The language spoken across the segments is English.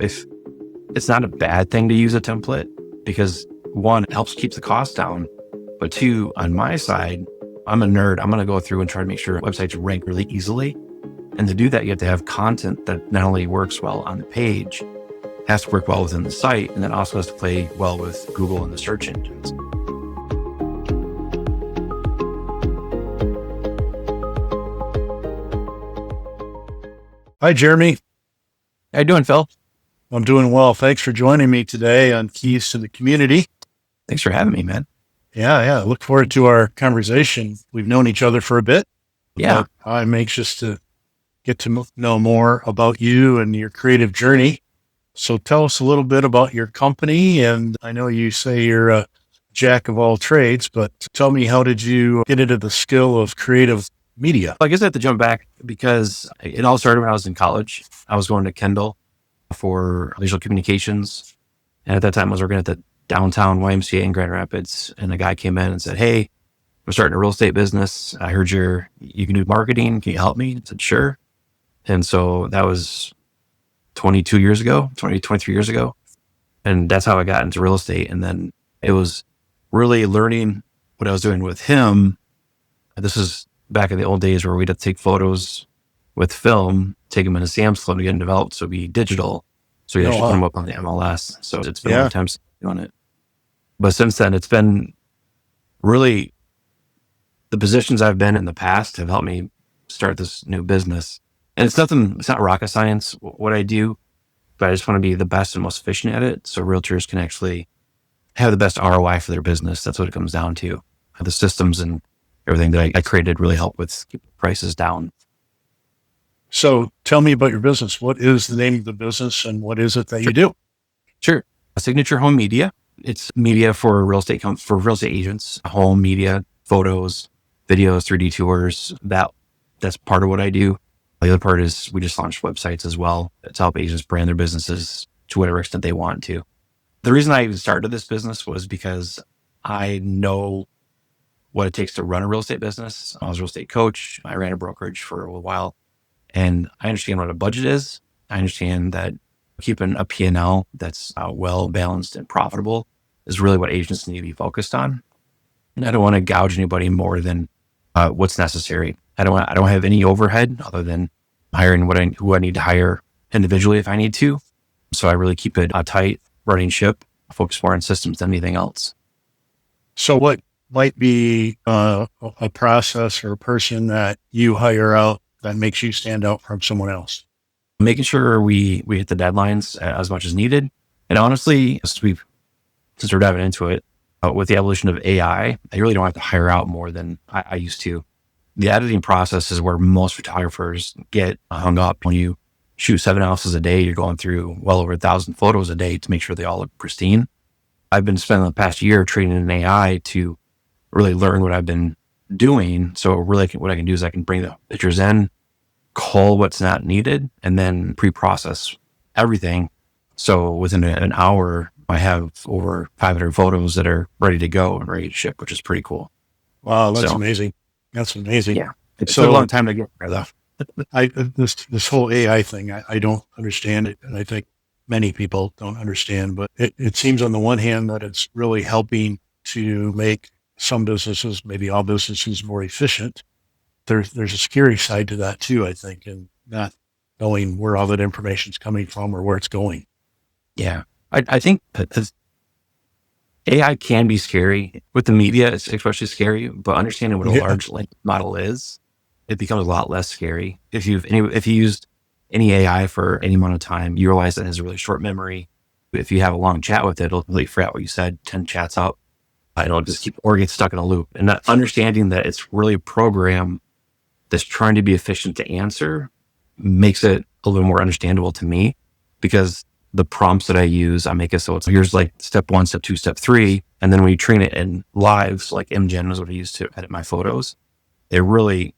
if it's not a bad thing to use a template because one, it helps keep the cost down. But two, on my side, I'm a nerd. I'm going to go through and try to make sure websites rank really easily. And to do that, you have to have content that not only works well on the page, has to work well within the site, and then also has to play well with Google and the search engines. Hi, Jeremy. How you doing, Phil? I'm doing well. Thanks for joining me today on Keys to the Community. Thanks for having me, man. Yeah. Look forward to our conversation. We've known each other for a bit. Yeah. I'm anxious to get to know more about you and your creative journey. So tell us a little bit about your company. And I know you say you're a jack of all trades, but tell me, how did you get into the skill of creative media? I guess I have to jump back because it all started when I was in college. I was going to Kendall for visual communications. And at that time, I was working at the downtown YMCA in Grand Rapids. And a guy came in and said, "Hey, we're starting a real estate business. I heard you can do marketing. Can you help me?" I said, "Sure." And so that was 23 years ago. And that's how I got into real estate. And then it was really learning what I was doing with him. This is back in the old days where we'd have to take photos with film, take them into Sam's Club to get them developed. So it'd be digital. So you actually put them up on the MLS. So it's been a long time since doing it. But since then, it's been really the positions I've been in the past have helped me start this new business. And it's not rocket science what I do, but I just want to be the best and most efficient at it. So realtors can actually have the best ROI for their business. That's what it comes down to. The systems and everything that I created really help with keep prices down. So tell me about your business. What is the name of the business and what is it that you do? Sure. Signature Home Media. It's media for real estate agents, home media, photos, videos, 3D tours. That's part of what I do. The other part is we just launched websites as well to help agents brand their businesses to whatever extent they want to. The reason I even started this business was because I know what it takes to run a real estate business. I was a real estate coach. I ran a brokerage for a while, and I understand what a budget is. I understand that keeping a P&L that's well balanced and profitable is really what agents need to be focused on. And I don't want to gouge anybody more than what's necessary. I don't have any overhead other than hiring who I need to hire individually if I need to. So I really keep it a tight running ship, focus more on systems than anything else. So what might be a process or a person that you hire out that makes you stand out from someone else? Making sure we hit the deadlines as much as needed. And honestly, since we're diving into it, with the evolution of AI, I really don't have to hire out more than I used to. The editing process is where most photographers get hung up. When you shoot 7 houses a day, you're going through well over 1,000 photos a day to make sure they all look pristine. I've been spending the past year training an AI to really learn what I've been doing. So really what I can do is I can bring the pictures in, cull what's not needed, and then pre-process everything. So within an hour, I have over 500 photos that are ready to go and ready to ship, which is pretty cool. Wow, that's amazing. That's amazing. Yeah. It took a long time to get there, though. This whole AI thing, I don't understand it. And I think many people don't understand, but it seems on the one hand that it's really helping to make some businesses, maybe all businesses, more efficient. There's a scary side to that too, I think, and not knowing where all that information is coming from or where it's going. Yeah. I think AI can be scary. With the media, it's especially scary, but understanding what a large language model is, it becomes a lot less scary. If you used any AI for any amount of time, you realize that it has a really short memory. If you have a long chat with it, it'll really forget what you said 10 chats up. It'll just get stuck in a loop. And that understanding that it's really a program that's trying to be efficient to answer makes it a little more understandable to me, because the prompts that I use, I make it so it's here's like step 1, step 2, step 3. And then when you train it in lives, like MGen is what I use to edit my photos, it really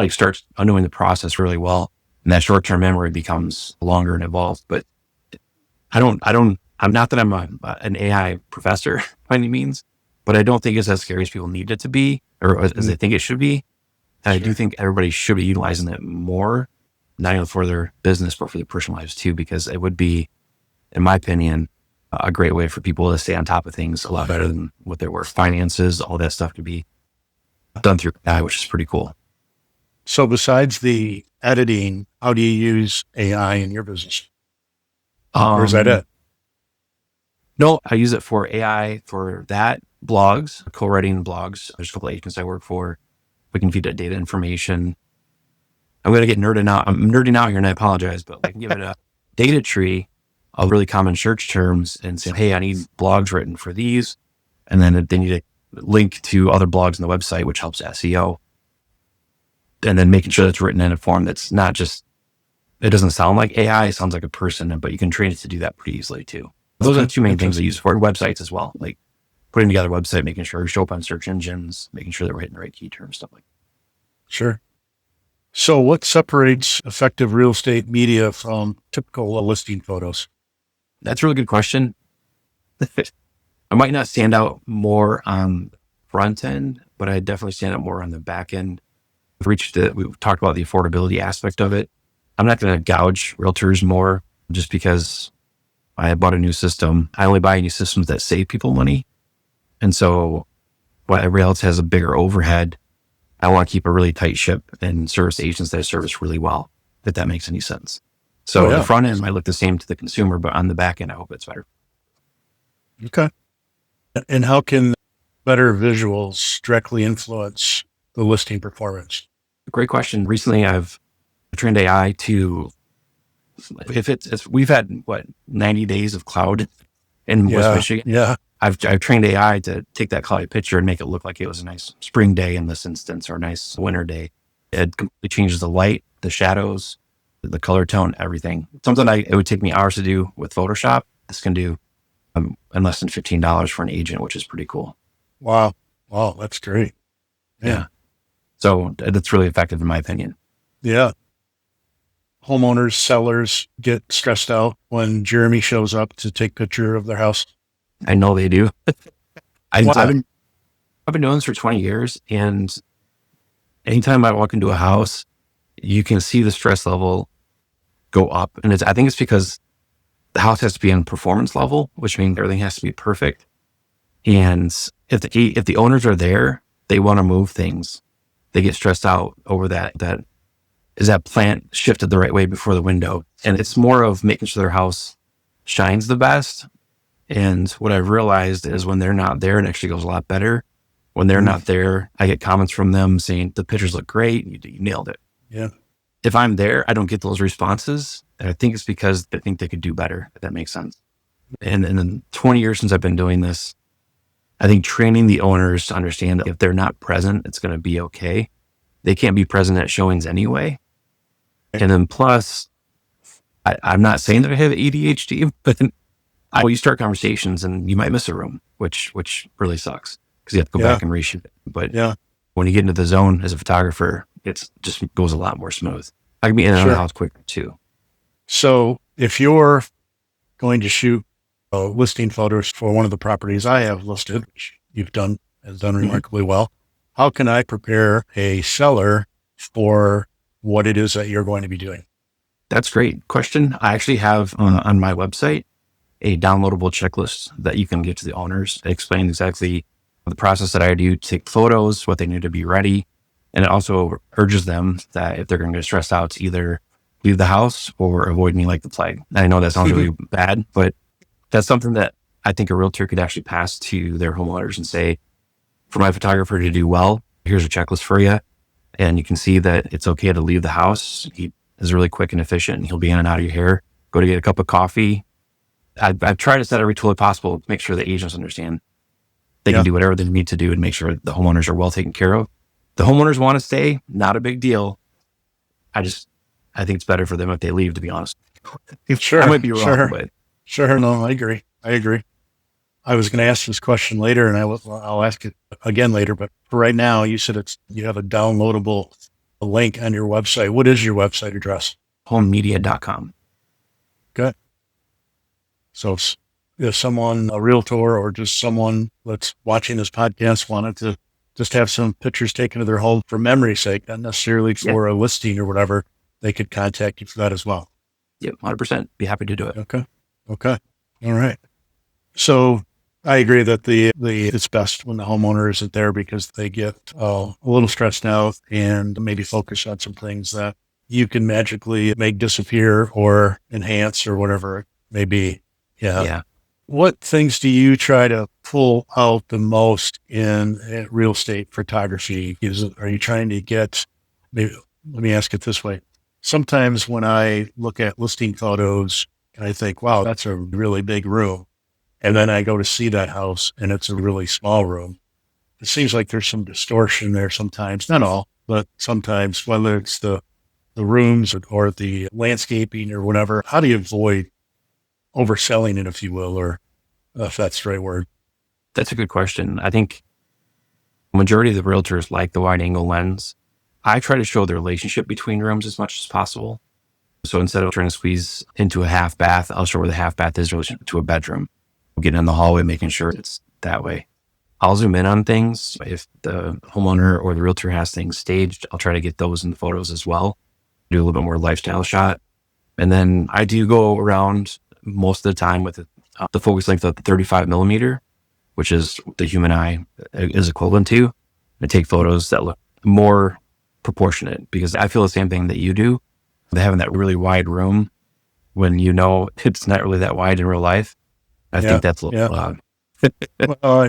starts knowing the really well. And that short-term memory becomes longer and evolved. But I'm not that I'm an AI professor by any means, but I don't think it's as scary as people need it to be, or as they think it should be. And I do think everybody should be utilizing it more. not only for their business, but for their personal lives too, because it would be, in my opinion, a great way for people to stay on top of things a lot better than what they were. Finances, all that stuff could be done through AI, which is pretty cool. So besides the editing, how do you use AI in your business? Or is that it? No, I use it for AI for that, blogs, co-writing blogs. There's a couple of agents I work for. We can feed it data information. I'm going to get nerding out. I'm nerding out here and I apologize, but I can give it a data tree of really common search terms and say, hey, I need blogs written for these. And then they need a link to other blogs on the website, which helps SEO. And then making sure it's written in a form that's not just, it doesn't sound like AI, it sounds like a person, but you can train it to do that pretty easily too. Those are the two main things I use for websites as well. Like putting together a website, making sure we show up on search engines, making sure that we're hitting the right key terms, stuff like that. Sure. So what separates effective real estate media from typical listing photos? That's a really good question. I might not stand out more on front end, but I definitely stand out more on the back end. We've talked about the affordability aspect of it. I'm not going to gouge realtors more just because I bought a new system. I only buy new systems that save people money. And so while everybody else has a bigger overhead, I want to keep a really tight ship and service agents that service really well, if that makes any sense. So the front end might look the same to the consumer, but on the back end, I hope it's better. Okay. And how can better visuals directly influence the listing performance? Great question. Recently, I've trained AI to, we've had 90 days of cloud in West Michigan. Yeah. I've trained AI to take that cloudy picture and make it look like it was a nice spring day in this instance, or a nice winter day. It completely changes the light, the shadows, the color tone, everything. Something it would take me hours to do with Photoshop. This can do in less than $15 for an agent, which is pretty cool. Wow. That's great. Yeah. So that's really effective in my opinion. Yeah. Homeowners, sellers get stressed out when Jeremy shows up to take a picture of their house. I know they do. I've been doing this for 20 years, and anytime I walk into a house, you can see the stress level go up. And I think it's because the house has to be on performance level, which means everything has to be perfect. And if the owners are there, they want to move things. They get stressed out over that is that plant shifted the right way before the window. And it's more of making sure their house shines the best. And what I've realized is when they're not there, it actually goes a lot better. When they're not there, I get comments from them saying, the pictures look great. You nailed it. Yeah. If I'm there, I don't get those responses. And I think it's because they think they could do better, if that makes sense. And in the 20 years since I've been doing this, I think training the owners to understand that if they're not present, it's going to be okay. They can't be present at showings anyway. And then plus, I'm not saying that I have ADHD, but you start conversations and you might miss a room, which really sucks because you have to go back and reshoot it. But when you get into the zone as a photographer, it just goes a lot more smooth. I can be in and out of the house quicker too. So if you're going to shoot listing photos for one of the properties I have listed, which has done remarkably well, how can I prepare a seller for what it is that you're going to be doing? That's a great question. I actually have on my website a downloadable checklist that you can give to the owners. It explains exactly the process that I do to take photos, what they need to be ready. And it also urges them that if they're going to get stressed out, to either leave the house or avoid me like the plague. And I know that sounds really bad, but that's something that I think a realtor could actually pass to their homeowners and say, for my photographer to do well, here's a checklist for you. And you can see that it's okay to leave the house. He is really quick and efficient, and he'll be in and out of your hair. Go to get a cup of coffee. I've tried to set every tool possible to make sure the agents understand they can do whatever they need to do and make sure the homeowners are well taken care of. The homeowners want to stay, not a big deal. I think it's better for them if they leave, to be honest. Sure. I might be wrong, but. Sure. No, I agree. I was going to ask this question later, and I'll ask it again later. But for right now, you said you have a downloadable link on your website. What is your website address? Homemedia.com. Good. So if someone, a realtor or just someone that's watching this podcast, wanted to just have some pictures taken of their home for memory's sake, not necessarily for a listing or whatever, they could contact you for that as well. Yep, 100%. Be happy to do it. Okay. Okay. All right. So I agree that the it's best when the homeowner isn't there because they get a little stressed out and maybe focus on some things that you can magically make disappear or enhance or whatever it may be. Yeah. Yeah. What things do you try to pull out the most in real estate photography? Are you trying to get, maybe, let me ask it this way. Sometimes when I look at listing photos and I think, wow, that's a really big room. And then I go to see that house and it's a really small room. It seems like there's some distortion there sometimes, not all, but sometimes, whether it's the rooms or the landscaping or whatever. How do you avoid overselling it, if you will, or if that's the right word? That's a good question. I think the majority of the realtors like the wide angle lens. I try to show the relationship between rooms as much as possible. So instead of trying to squeeze into a half bath, I'll show where the half bath is relative to a bedroom. Getting in the hallway, making sure it's that way. I'll zoom in on things. If the homeowner or the realtor has things staged, I'll try to get those in the photos as well. Do a little bit more lifestyle shot. And then I do go around most of the time with the focus length of the 35 millimeter, which is the human eye is equivalent to, and take photos that look more proportionate, because I feel the same thing that you do. Having that really wide room when you know it's not really that wide in real life, I think that's a little odd.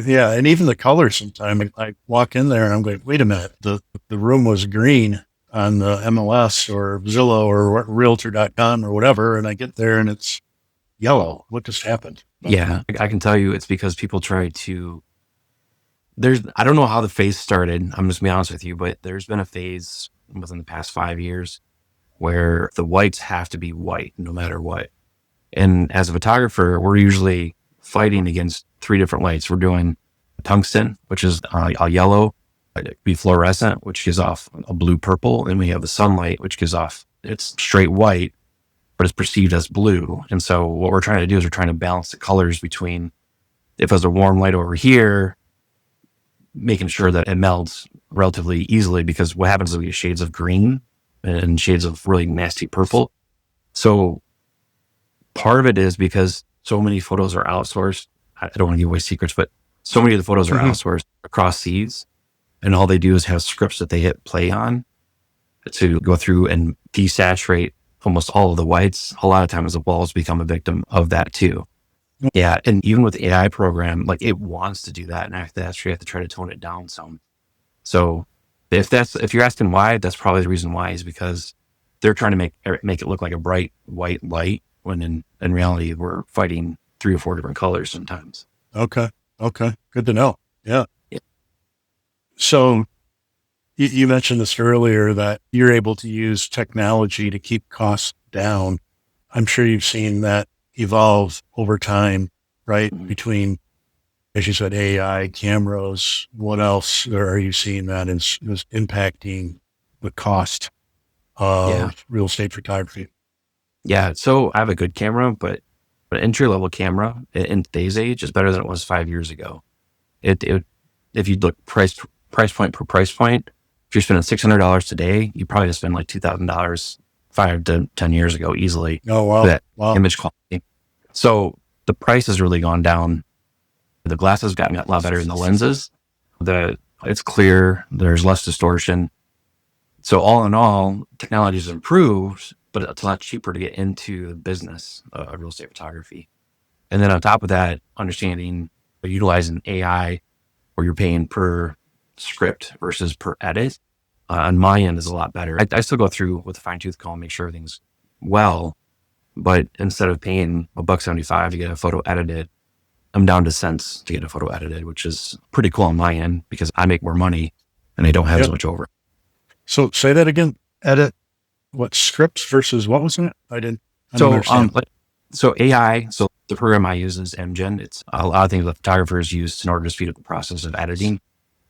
Yeah. And even the colors sometimes, I walk in there and I'm going, wait a minute, the room was green on the MLS or Zillow or realtor.com or whatever. And I get there and it's yellow. What just happened? Yeah, I can tell you it's because people try to, I don't know how the phase started. I'm just gonna be honest with you, but there's been a phase within the past 5 years where the whites have to be white no matter what. And as a photographer, we're usually fighting against 3 different lights. We're doing tungsten, which is a yellow, it could be fluorescent, which gives off a blue purple. And we have the sunlight, which gives off, it's straight white, but it's perceived as blue. And so what we're trying to do is we're trying to balance the colors between, if there's a warm light over here, making sure that it melds relatively easily, because what happens is we get shades of green and shades of really nasty purple. So part of it is because so many photos are outsourced. I don't want to give away secrets, but so many of the photos are outsourced across seas, and all they do is have scripts that they hit play on to go through and desaturate almost all of the whites. A lot of times the walls become a victim of that too. Yeah. And even with the AI program, like, it wants to do that. And after that, you have to try to tone it down some. So if you're asking why, that's probably the reason why, is because they're trying to make it look like a bright white light, when in reality, we're fighting 3 or 4 different colors sometimes. Okay. Good to know. Yeah. Yeah. So you mentioned this earlier, that you're able to use technology to keep costs down. I'm sure you've seen that evolve over time, right? Mm-hmm. Between, as you said, AI, cameras. What else are you seeing that is impacting the cost of real estate photography? Yeah. So I have a good camera, but an entry level camera in today's age is better than it was 5 years ago. It if you look price point per price point, if you're spending $600 today, you probably just spend like $2,000 5 to 10 years ago easily. Oh, wow. For that Wow. image quality. So the price has really gone down. The glass has gotten a lot better in the lenses. It's clear. There's less distortion. So all in all, technology has improved, but it's a lot cheaper to get into the business of real estate photography. And then on top of that, understanding or utilizing AI, where you're paying per script versus per edit, on my end is a lot better. I still go through with a fine tooth comb, make sure everything's well, but instead of paying $1.75 to get a photo edited, I'm down to cents to get a photo edited, which is pretty cool on my end because I make more money and I don't have as much over. So say that again. Edit what, scripts versus what was it? I don't understand. So AI, so the program I use is MGen. It's a lot of things that photographers use in order to speed up the process of editing.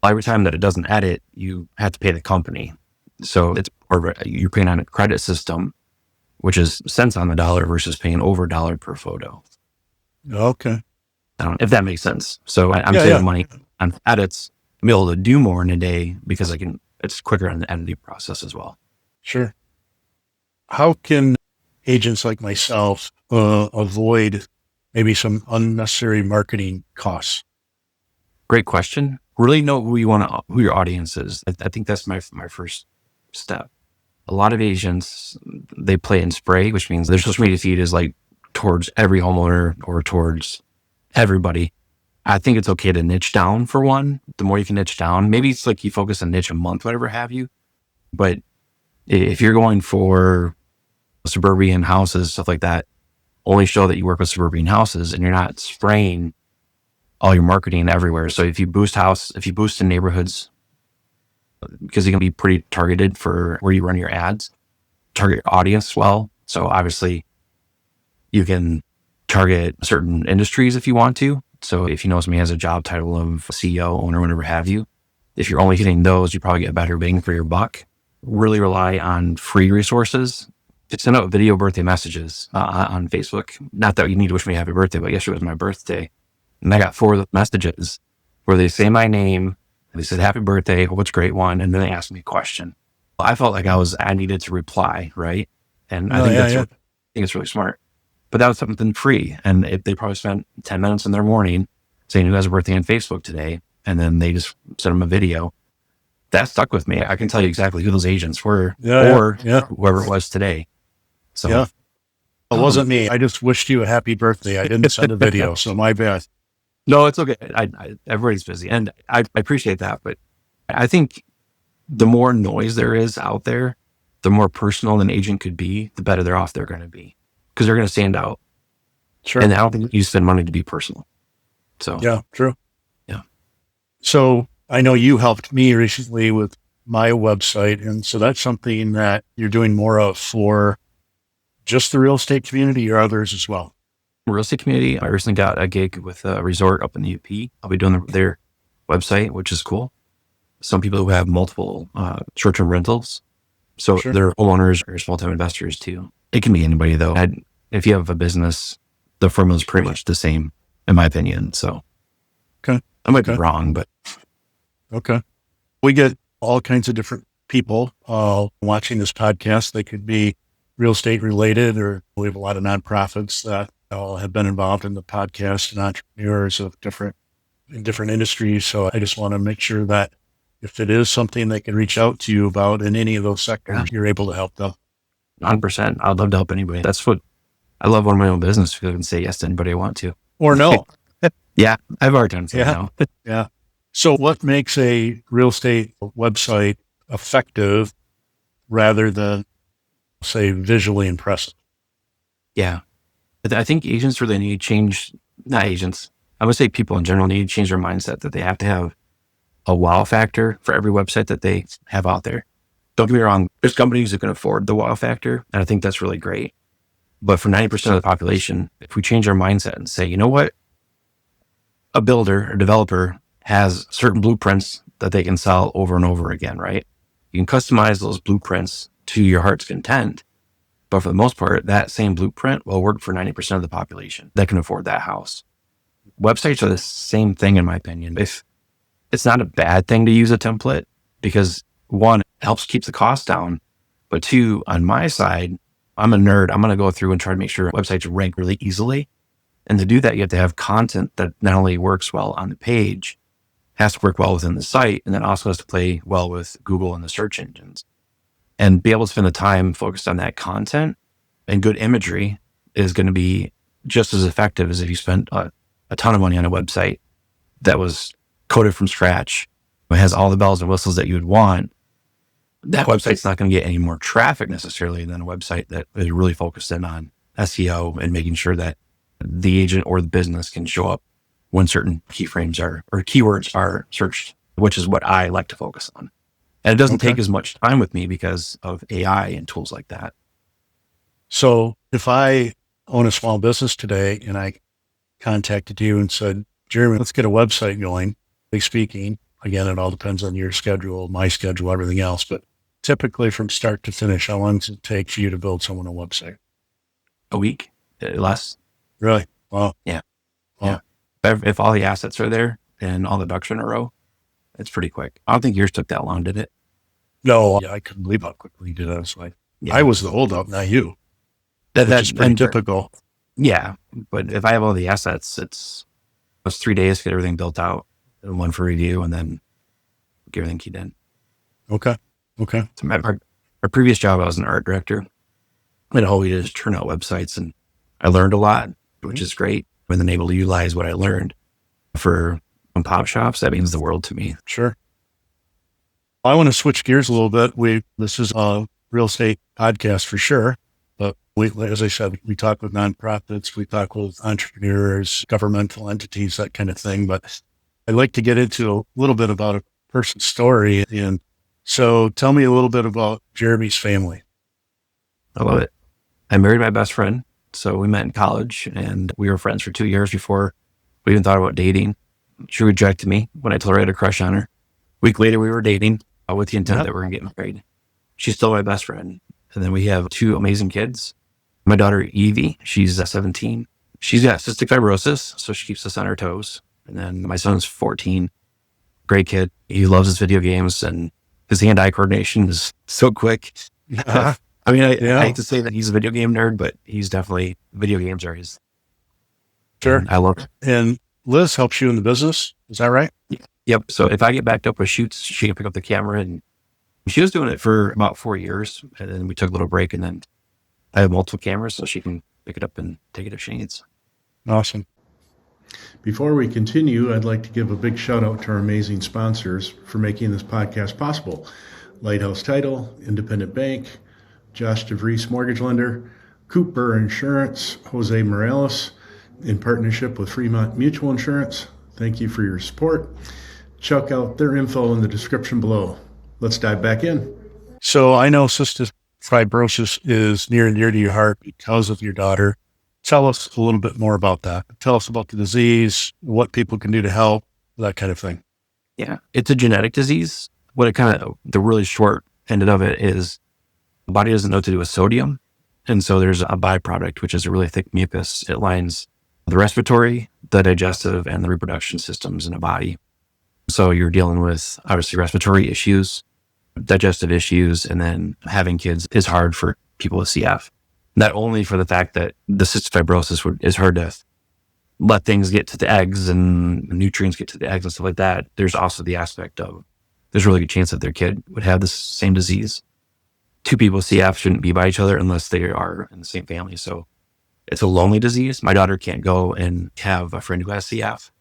Every time that it doesn't edit, you have to pay the company. So you're paying on a credit system, which is cents on the dollar versus paying over a dollar per photo. Okay. I don't know if that makes sense. So I'm saving money on edits. I'm able to do more in a day because it's quicker on the editing process as well. Sure. how can agents like myself avoid maybe some unnecessary marketing costs? Great question. Really know who your audience is. I think that's my first step. A lot of agents, they play and spray, which means their social media feed is like towards every homeowner or towards everybody. I think it's okay to niche down for one. The more you can niche down, maybe it's like you focus on niche a month, whatever have you. But if you're going for suburban houses, stuff like that, only show that you work with suburban houses and you're not spraying all your marketing everywhere. So if you boost in neighborhoods, because you can be pretty targeted for where you run your ads, target your audience well. So obviously you can target certain industries if you want to. So if you know somebody has a job title of CEO, owner, whatever have you, if you're only hitting those, you probably get better bang for your buck. Really rely on free resources. To send out video birthday messages on Facebook. Not that you need to wish me happy birthday, but yesterday was my birthday. And I got 4 messages where they say my name. They said, happy birthday. Hope it's a great one. And then they asked me a question. I felt like I needed to reply. Right. And I think I think it's really smart, but that was something free. And they probably spent 10 minutes in their morning saying who has a birthday on Facebook today. And then they just sent them a video that stuck with me. I can tell you exactly who those agents were or whoever it was today. So it wasn't me. I just wished you a happy birthday. I didn't send a video. So my bad. No, it's okay. Everybody's busy and I appreciate that. But I think the more noise there is out there, the more personal an agent could be, the better they're off they're going to be because they're going to stand out. Sure. And I don't think you spend money to be personal. So yeah, true. Yeah. So I know you helped me recently with my website. And so that's something that you're doing more of for just the real estate community or others as well? Real estate community. I recently got a gig with a resort up in the UP. I'll be doing their website, which is cool. Some people who have multiple short-term rentals. So they're homeowners or small-time investors too. It can be anybody though. If you have a business, the formula is pretty much the same in my opinion. So I might be wrong, but. Okay. We get all kinds of different people watching this podcast. They could be real estate related, or we have a lot of nonprofits that all have been involved in the podcast and entrepreneurs of different industries. So I just want to make sure that if it is something they can reach out to you about in any of those sectors, you're able to help them. 100%. I'd love to help anybody. That's what I love on my own business because I can say yes to anybody I want to. Or no. Yeah. I have a hard time saying no. Yeah. So what makes a real estate website effective rather than, say, visually impressive? Yeah. I think agents really need to change, not agents, I would say people in general need to change their mindset that they have to have a wow factor for every website that they have out there. Don't get me wrong, there's companies that can afford the wow factor, and I think that's really great. But for 90% of the population, if we change our mindset and say, you know what, a builder or developer has certain blueprints that they can sell over and over again, right? You can customize those blueprints to your heart's content. But for the most part, that same blueprint will work for 90% of the population that can afford that house. Websites are the same thing, in my opinion. If it's not a bad thing to use a template because one, it helps keep the cost down. But two, on my side, I'm a nerd. I'm going to go through and try to make sure websites rank really easily. And to do that, you have to have content that not only works well on the page, has to work well within the site, and then also has to play well with Google and the search engines. And be able to spend the time focused on that content and good imagery is going to be just as effective as if you spent a ton of money on a website that was coded from scratch. It has all the bells and whistles that you would want. That website's not going to get any more traffic necessarily than a website that is really focused in on SEO and making sure that the agent or the business can show up when certain keyframes or keywords are searched, which is what I like to focus on. And it doesn't take as much time with me because of AI and tools like that. So if I own a small business today and I contacted you and said, Jeremy, let's get a website going, speaking, again, it all depends on your schedule, my schedule, everything else. But typically from start to finish, how long does it take for you to build someone a website? A week, less. Really? Wow. Yeah. Wow. Yeah. If all the assets are there and all the ducks are in a row, it's pretty quick. I don't think yours took that long, did it? No, I couldn't believe how quickly you did it. I Yeah. was the holdup, not you, That, which that, is pretty and typical. yeah. But if I have all the assets, it's 3 days to get everything built out and one for review and then get everything keyed in. Okay. Okay. So my previous job, I was an art director. And all we did is turn out websites, and I learned a lot, which is great. And then able to utilize what I learned for pop shops, that means the world to me. Sure. I want to switch gears a little bit. This is a real estate podcast for sure, but as I said, we talk with nonprofits, we talk with entrepreneurs, governmental entities, that kind of thing. But I'd like to get into a little bit about a person's story. And so tell me a little bit about Jeremy's family. I love it. I married my best friend. So we met in college and we were friends for 2 years before we even thought about dating. She rejected me when I told her I had a crush on her. A week later, we were dating with the intent that we're going to get married. She's still my best friend. And then we have 2 amazing kids. My daughter, Evie, she's 17. She's got cystic fibrosis, so she keeps us on our toes. And then my son's 14. Great kid. He loves his video games and his hand-eye coordination is so quick. I mean, I hate to say that he's a video game nerd, but he's definitely, video games are his. Sure. And I love it. And Liz helps you in the business. Is that right? Yep. So if I get backed up with shoots, she can pick up the camera, and she was doing it for about 4 years. And then we took a little break, and then I have multiple cameras so she can pick it up and take it if she needs. Awesome. Before we continue, I'd like to give a big shout out to our amazing sponsors for making this podcast possible. Lighthouse Title, Independent Bank, Josh DeVries Mortgage Lender, Cooper Insurance, Jose Morales, in partnership with Fremont Mutual Insurance. Thank you for your support. Check out their info in the description below. Let's dive back in. So I know cystic fibrosis is near and dear to your heart because of your daughter. Tell us a little bit more about that. Tell us about the disease, what people can do to help, that kind of thing. Yeah. It's a genetic disease. What it kind of, the really short end of it is the body doesn't know what to do with sodium. And so there's a byproduct, which is a really thick mucus. It lines the respiratory, the digestive, and the reproduction systems in a body. So you're dealing with obviously respiratory issues, digestive issues, and then having kids is hard for people with CF. Not only for the fact that the cystic fibrosis is hard to let things get to the eggs and nutrients get to the eggs and stuff like that. There's also the aspect of there's a really good chance that their kid would have the same disease. 2 people with CF shouldn't be by each other unless they are in the same family. So it's a lonely disease. My daughter can't go and have a friend who has CF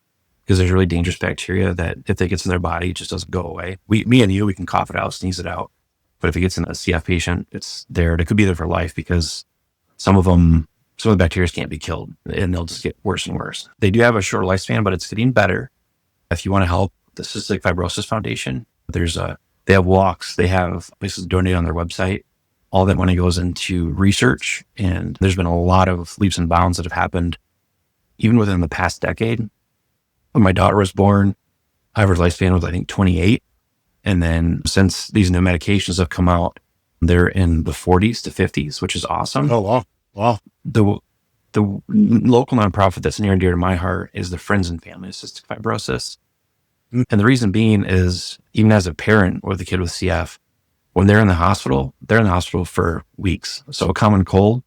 because there's really dangerous bacteria that if it gets in their body, it just doesn't go away. Me and you, we can cough it out, sneeze it out. But if it gets in a CF patient, it's there. It could be there for life because some of the bacteria can't be killed and they'll just get worse and worse. They do have a short lifespan, but it's getting better. If you want to help the Cystic Fibrosis Foundation, they have walks, they have places to donate on their website. All that money goes into research, and there's been a lot of leaps and bounds that have happened even within the past decade. When my daughter was born, average lifespan was, I think, 28. And then since these new medications have come out, they're in the 40s to 50s, which is awesome. Oh, wow. Wow. The local nonprofit that's near and dear to my heart is the Friends and Family of Cystic Fibrosis. And the reason being is, even as a parent with a kid with CF, when they're in the hospital for weeks. So a common cold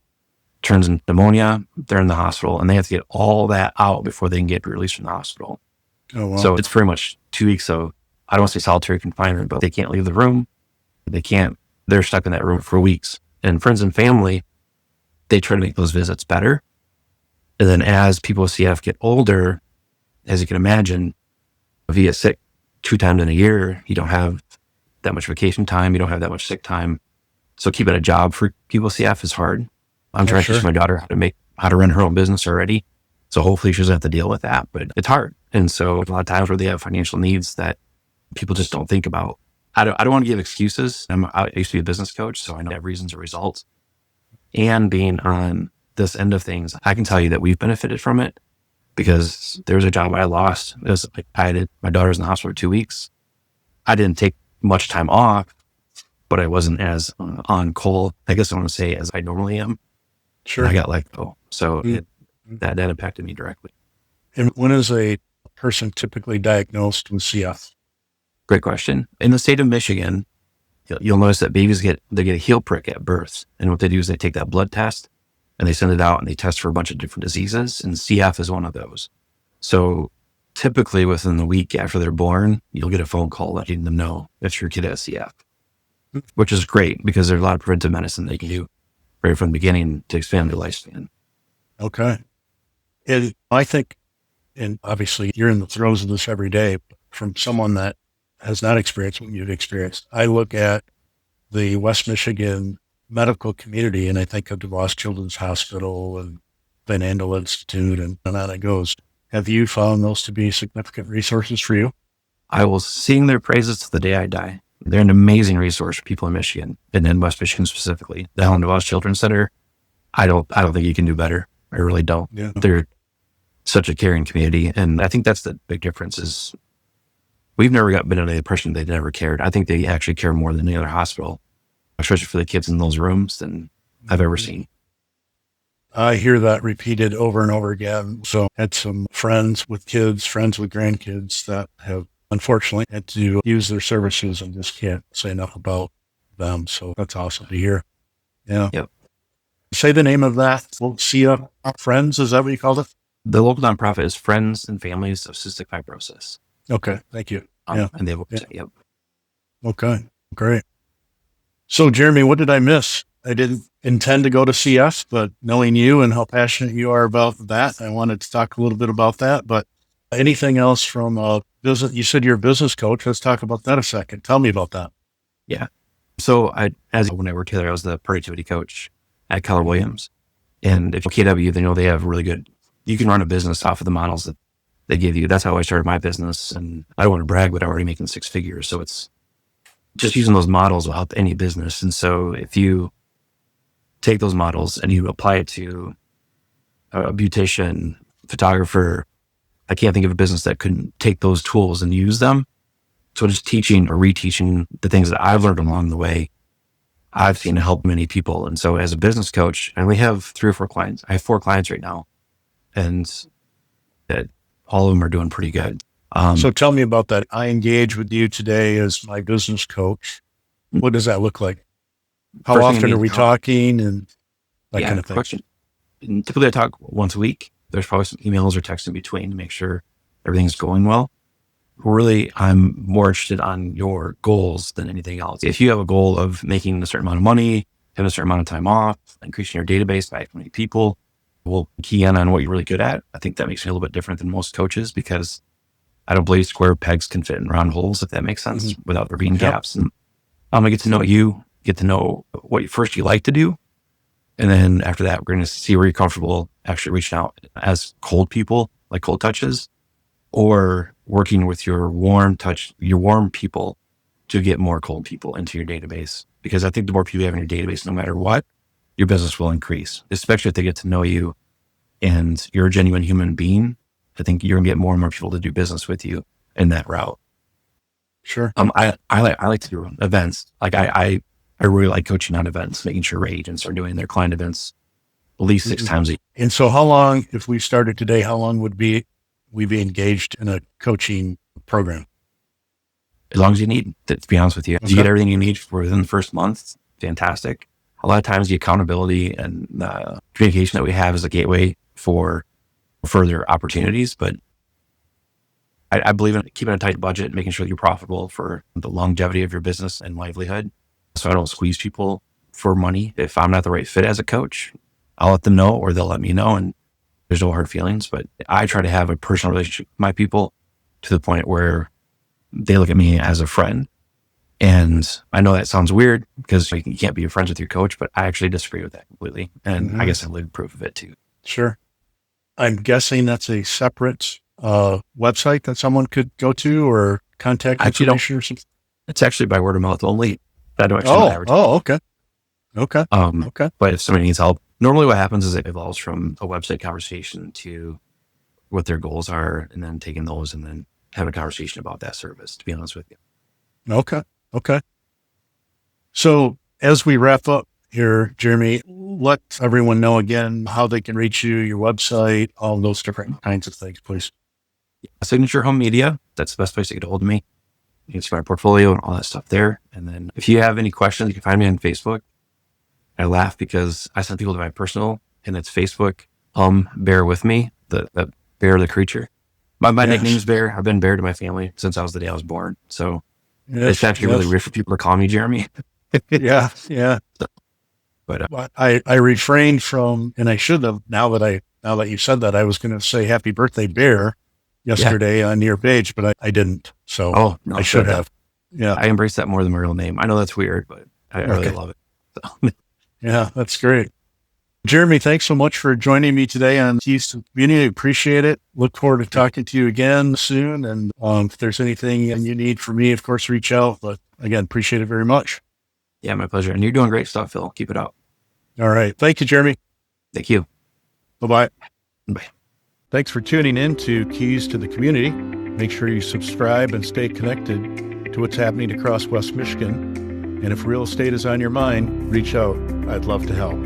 turns into pneumonia, they're in the hospital, and they have to get all that out before they can get released from the hospital. Oh, wow. So it's pretty much 2 weeks of, I don't want to say solitary confinement, but they can't leave the room. They're stuck in that room for weeks. And Friends and Family, they try to make those visits better. And then as people with CF get older, as you can imagine, if you get sick 2 times in a year, you don't have that much vacation time. You don't have that much sick time. So keeping a job for people with CF is hard. I'm trying to teach my daughter how to run her own business already. So hopefully she doesn't have to deal with that, but it's hard. And so a lot of times where they have financial needs that people just don't think about. I don't want to give excuses. I used to be a business coach, so I know I have reasons or results. And being on this end of things, I can tell you that we've benefited from it because there was a job I lost. It was like my daughter was in the hospital for 2 weeks. I didn't take much time off, but I wasn't as on call, I guess I want to say, as I normally am. Sure. And I got let go. So that impacted me directly. And when is a person typically diagnosed with CF? Great question. In the state of Michigan, You'll notice that babies get a heel prick at birth. And what they do is they take that blood test and they send it out and they test for a bunch of different diseases. And CF is one of those. So typically within the week after they're born, you'll get a phone call letting them know if your kid has CF, which is great because there's a lot of preventive medicine they can do right from the beginning to expand their lifespan. Okay. And I think, and obviously you're in the throes of this every day, but from someone that has not experienced what you've experienced, I look at the West Michigan medical community and I think of DeVos Children's Hospital and Van Andel Institute and on it goes. Have you found those to be significant resources for you? I will sing their praises to the day I die. They're an amazing resource for people in Michigan and in West Michigan specifically. The Helen DeVos Children's Center, I don't think you can do better. I really don't. Yeah. They're such a caring community. And I think that's the big difference is we've never been under the impression they never cared. I think they actually care more than any other hospital, especially for the kids in those rooms than I've ever seen. I hear that repeated over and over again. So I had some friends with kids, friends with grandkids that have unfortunately had to use their services and just can't say enough about them. So that's awesome to hear. Yeah. Yep. Say the name of that. We'll see you. Friends, is that what you called it? The local nonprofit is Friends and Families of Cystic Fibrosis. Okay. Thank you. And they have yep. Okay. Great. So Jeremy, what did I miss? I didn't intend to go to CS, but knowing you and how passionate you are about that, I wanted to talk a little bit about that. But anything else from business? You said you're a business coach. Let's talk about that a second. Tell me about that. Yeah. So when I worked here, I was the productivity coach at Keller Williams. And if you're KW, then they have really good, you can run a business off of the models that they give you. That's how I started my business. And I don't want to brag, but I'm already making 6 figures. So it's just using those models will help any business. And so if you take those models and you apply it to a beautician, photographer, I can't think of a business that couldn't take those tools and use them. So just teaching or reteaching the things that I've learned along the way, I've seen help many people. And so as a business coach, and we have 3 or 4 clients, I have 4 clients right now, and that all of them are doing pretty good. So tell me about that. I engage with you today as my business coach. What does that look like? How often are we talking and that kind of thing? Question. And typically I talk once a week. There's probably some emails or texts in between to make sure everything's going well. Really, I'm more interested on your goals than anything else. If you have a goal of making a certain amount of money, having a certain amount of time off, increasing your database by 20 people, we'll key in on what you're really good at. I think that makes me a little bit different than most coaches because I don't believe square pegs can fit in round holes, if that makes sense, without there being gaps. And I'm going to get to know you, get to know what you like to do. And then after that, we're going to see where you're comfortable actually reaching out as cold people, like cold touches, or working with your warm people to get more cold people into your database. Because I think the more people you have in your database, no matter what, your business will increase, especially if they get to know you and you're a genuine human being. I think you're gonna get more and more people to do business with you in that route. Sure. I like to do events. Like I really like coaching on events, making sure our agents are doing their client events at least 6 times a year. And so how long, if we started today, how long would we be engaged in a coaching program? As long as you need, to be honest with you. If you get everything you need within the first month, fantastic. A lot of times the accountability and the communication that we have is a gateway for further opportunities, but I believe in keeping a tight budget, making sure that you're profitable for the longevity of your business and livelihood. So I don't squeeze people for money. If I'm not the right fit as a coach, I'll let them know or they'll let me know, and there's no hard feelings. But I try to have a personal relationship with my people to the point where they look at me as a friend. And I know that sounds weird because you can't be friends with your coach, but I actually disagree with that completely. And I guess I live proof of it too. Sure. I'm guessing that's a separate website that someone could go to or contact information or something. It's actually by word of mouth only. I don't actually advertise. Okay. Okay. But if somebody needs help, normally what happens is it evolves from a website conversation to what their goals are, and then taking those and then having a conversation about that service, to be honest with you. Okay. So as we wrap up here, Jeremy, let everyone know again how they can reach you, your website, all those different kinds of things, please. Signature Home Media. That's the best place to get a hold of me. You can see my portfolio and all that stuff there. And then if you have any questions, you can find me on Facebook. I laugh because I send people to my personal, and it's Facebook. Bear with me, the bear, the creature. My nickname is Bear. I've been Bear to my family since I was the day I was born. So it's actually really weird for people to call me Jeremy. Yeah. But I refrained from, and I should have, now that you said that, I was going to say happy birthday, Bear, yesterday on your page, but I didn't. So I should have. Yeah. I embrace that more than my real name. I know that's weird, but I really love it. So. Yeah, that's great. Jeremy, thanks so much for joining me today on Keys to the Community. Appreciate it. Look forward to talking to you again soon. And if there's anything you need from me, of course, reach out. But again, appreciate it very much. Yeah, my pleasure. And you're doing great stuff, Phil. Keep it up. All right. Thank you, Jeremy. Thank you. Bye-bye. Bye. Thanks for tuning in to Keys to the Community. Make sure you subscribe and stay connected to what's happening across West Michigan. And if real estate is on your mind, reach out. I'd love to help.